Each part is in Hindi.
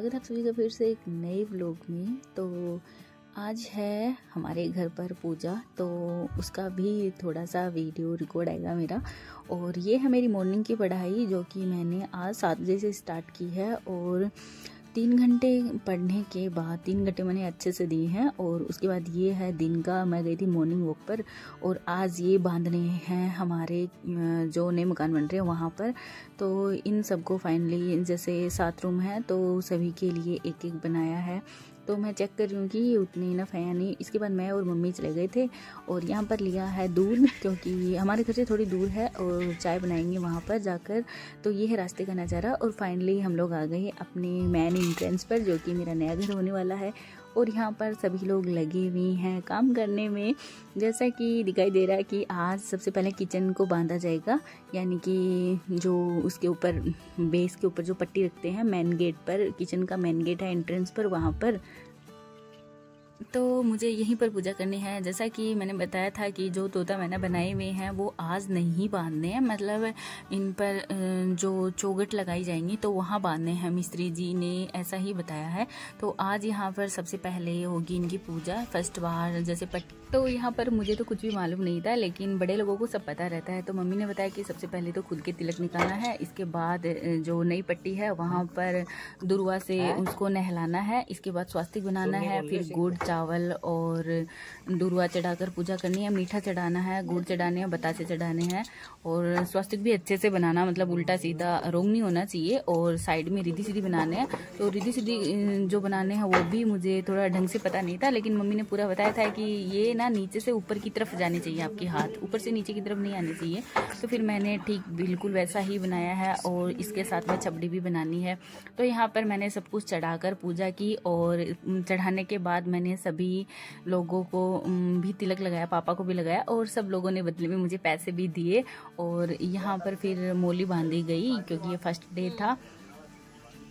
स्वागत है आप सभी का फिर से एक नए व्लॉग में। तो आज है हमारे घर पर पूजा, तो उसका भी थोड़ा सा वीडियो रिकॉर्ड आएगा मेरा। और ये है मेरी मॉर्निंग की पढ़ाई जो कि मैंने आज 7 बजे से स्टार्ट की है। और 3 घंटे पढ़ने के बाद 3 घंटे मैंने अच्छे से दिए हैं। और उसके बाद ये है दिन का, मैं गई थी मॉर्निंग वॉक पर और आज ये बांधने हैं हमारे जो नए मकान बन रहे हैं वहाँ पर। तो इन सबको फाइनली जैसे 7 रूम है तो सभी के लिए एक एक बनाया है। तो मैं चेक कर रही हूँ कि उतनी इनफ है या नहीं। इसके बाद मैं और मम्मी चले गए थे और यहाँ पर लिया है दूध, क्योंकि हमारे घर से थोड़ी दूर है और चाय बनाएंगे वहाँ पर जाकर। तो ये है रास्ते का नज़ारा। और फाइनली हम लोग आ गए अपने मेन एंट्रेंस पर, जो कि मेरा नया घर होने वाला है। और यहाँ पर सभी लोग लगे हुए हैं काम करने में। जैसा कि दिखाई दे रहा है कि आज सबसे पहले किचन को बांधा जाएगा, यानी कि जो उसके ऊपर बेस के ऊपर जो पट्टी रखते हैं मेन गेट पर, किचन का मेन गेट है एंट्रेंस पर, वहाँ पर। तो मुझे यहीं पर पूजा करनी है। जैसा कि मैंने बताया था कि जो तोता मैंने बनाए हुए हैं वो आज नहीं बांधने हैं, मतलब इन पर जो चौखट लगाई जाएंगी तो वहाँ बांधने हैं, मिस्त्री जी ने ऐसा ही बताया है। तो आज यहाँ पर सबसे पहले होगी इनकी पूजा फर्स्ट बार। जैसे तो यहाँ पर मुझे तो कुछ भी मालूम नहीं था, लेकिन बड़े लोगों को सब पता रहता है। तो मम्मी ने बताया कि सबसे पहले तो खुद के तिलक निकालना है, इसके बाद जो नई पट्टी है वहाँ पर दुर्वा से उसको नहलाना है, इसके बाद स्वास्तिक बनाना है, फिर गुड़ चावल और दुर्वा चढ़ाकर पूजा करनी है, मीठा चढ़ाना है, गुड़ चढ़ाने हैं, बतासे चढ़ाने हैं। और स्वास्तिक भी अच्छे से बनाना, मतलब उल्टा सीधा रोंग नहीं होना चाहिए। और साइड में रिद्धि सिद्धि बनाने हैं। तो रिद्धि सिद्धि जो बनाने हैं वो भी मुझे थोड़ा ढंग से पता नहीं था, लेकिन मम्मी ने पूरा बताया था कि ये ना नीचे से ऊपर की तरफ जाने चाहिए, आपके हाथ ऊपर से नीचे की तरफ नहीं आने चाहिए। तो फिर मैंने ठीक बिल्कुल वैसा ही बनाया है। और इसके साथ में छबड़ी भी बनानी है। तो यहाँ पर मैंने सब कुछ चढ़ाकर पूजा की। और चढ़ाने के बाद मैंने सभी लोगों को भी तिलक लगाया, पापा को भी लगाया, और सब लोगों ने बदले में मुझे पैसे भी दिए। और यहाँ पर फिर मोली बांधी गई क्योंकि ये फर्स्ट डे था।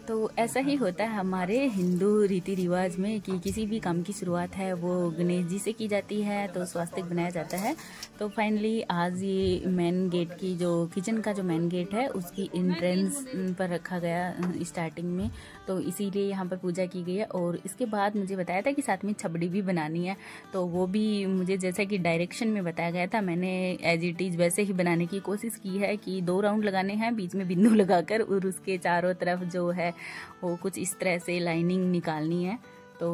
तो ऐसा ही होता है हमारे हिंदू रीति रिवाज में कि किसी भी काम की शुरुआत है वो गणेश जी से की जाती है, तो स्वास्तिक बनाया जाता है। तो फाइनली आज ये मेन गेट की, जो किचन का जो मेन गेट है उसकी एंट्रेंस पर रखा गया स्टार्टिंग में, तो इसीलिए यहाँ पर पूजा की गई है। और इसके बाद मुझे बताया था कि साथ में छबड़ी भी बनानी है, तो वो भी मुझे जैसा कि डायरेक्शन में बताया गया था, मैंने एज इट इज़ वैसे ही बनाने की कोशिश की है कि 2 राउंड लगाने हैं बीच में बिंदु लगाकर, और उसके चारों तरफ जो है वो कुछ इस तरह से लाइनिंग निकालनी है। तो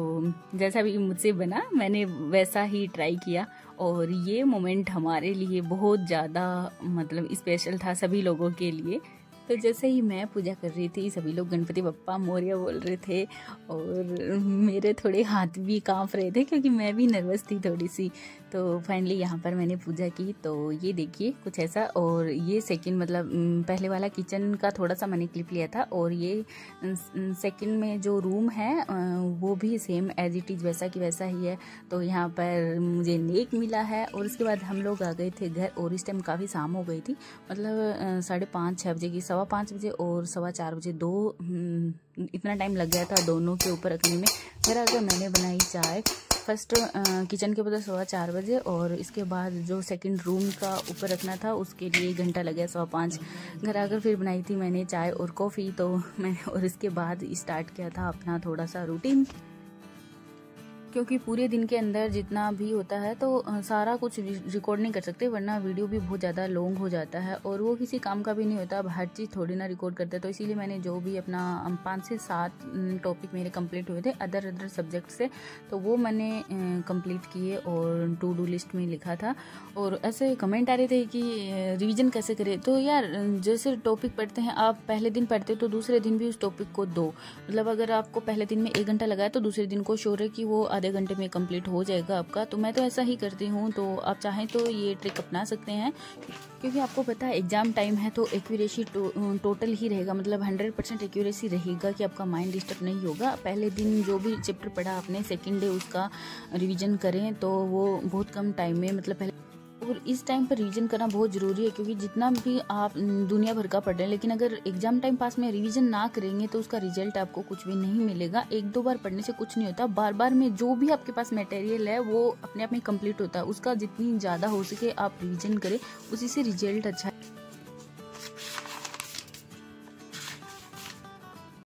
जैसा भी मुझसे बना मैंने वैसा ही ट्राई किया। और ये मोमेंट हमारे लिए बहुत ज़्यादा मतलब स्पेशल था सभी लोगों के लिए। तो जैसे ही मैं पूजा कर रही थी सभी लोग गणपति बप्पा मोरया बोल रहे थे, और मेरे थोड़े हाथ भी कांप रहे थे क्योंकि मैं भी नर्वस थी थोड़ी सी। तो फाइनली यहाँ पर मैंने पूजा की। तो ये देखिए कुछ ऐसा। और ये सेकंड, मतलब पहले वाला किचन का थोड़ा सा मैंने क्लिप लिया था, और ये सेकंड में जो रूम है वो भी सेम एज इट इज़ वैसा की वैसा ही है। तो यहाँ पर मुझे नेक मिला है। और उसके बाद हम लोग आ गए थे घर, और इस टाइम काफ़ी शाम हो गई थी, मतलब 5:30-6 बजे की, 5:15 बजे और 4:15 बजे, इतना टाइम लग गया था दोनों के ऊपर रखने में। फिर आकर मैंने बनाई चाय फर्स्ट किचन के ऊपर 4:15 बजे, और इसके बाद जो सेकंड रूम का ऊपर रखना था उसके लिए 1 घंटा लग गया 5:15। घर आकर फिर बनाई थी मैंने चाय और कॉफ़ी। तो मैंने और इसके बाद स्टार्ट किया था अपना थोड़ा सा रूटीन, क्योंकि पूरे दिन के अंदर जितना भी होता है तो सारा कुछ रिकॉर्ड नहीं कर सकते, वरना वीडियो भी बहुत ज़्यादा लॉन्ग हो जाता है और वो किसी काम का भी नहीं होता। अब हर चीज़ थोड़ी ना रिकॉर्ड करते हैं। तो इसीलिए मैंने जो भी अपना 5 से 7 टॉपिक मेरे कंप्लीट हुए थे अदर सब्जेक्ट से, तो वो मैंने कंप्लीट किए और टू डू लिस्ट में लिखा था। और ऐसे कमेंट आ रहे थे कि रिविज़न कैसे करें। तो यार जैसे टॉपिक पढ़ते हैं आप, पहले दिन पढ़ते हो तो दूसरे दिन भी उस टॉपिक को दो, मतलब अगर आपको पहले दिन में 1 घंटा लगाया तो दूसरे दिन को श्योर है कि वो आधे घंटे में कंप्लीट हो जाएगा आपका। तो मैं तो ऐसा ही करती हूँ। तो आप चाहें तो ये ट्रिक अपना सकते हैं, क्योंकि आपको पता है एग्जाम टाइम है तो एक्यूरेसी टोटल ही रहेगा, मतलब 100% एक्यूरेसी रहेगा कि आपका माइंड डिस्टर्ब नहीं होगा। पहले दिन जो भी चैप्टर पढ़ा आपने, सेकेंड डे उसका रिविजन करें तो वो बहुत कम टाइम में, मतलब पहले। और इस टाइम पर रिवीजन करना बहुत ज़रूरी है, क्योंकि जितना भी आप दुनिया भर का पढ़ रहे हैं, लेकिन अगर एग्जाम टाइम पास में रिवीजन ना करेंगे तो उसका रिजल्ट आपको कुछ भी नहीं मिलेगा। 1-2 बार पढ़ने से कुछ नहीं होता, बार बार में जो भी आपके पास मटेरियल है वो अपने आप में कंप्लीट होता है। उसका जितनी ज़्यादा हो सके आप रिवीजन करें, उसी से रिजल्ट अच्छा है।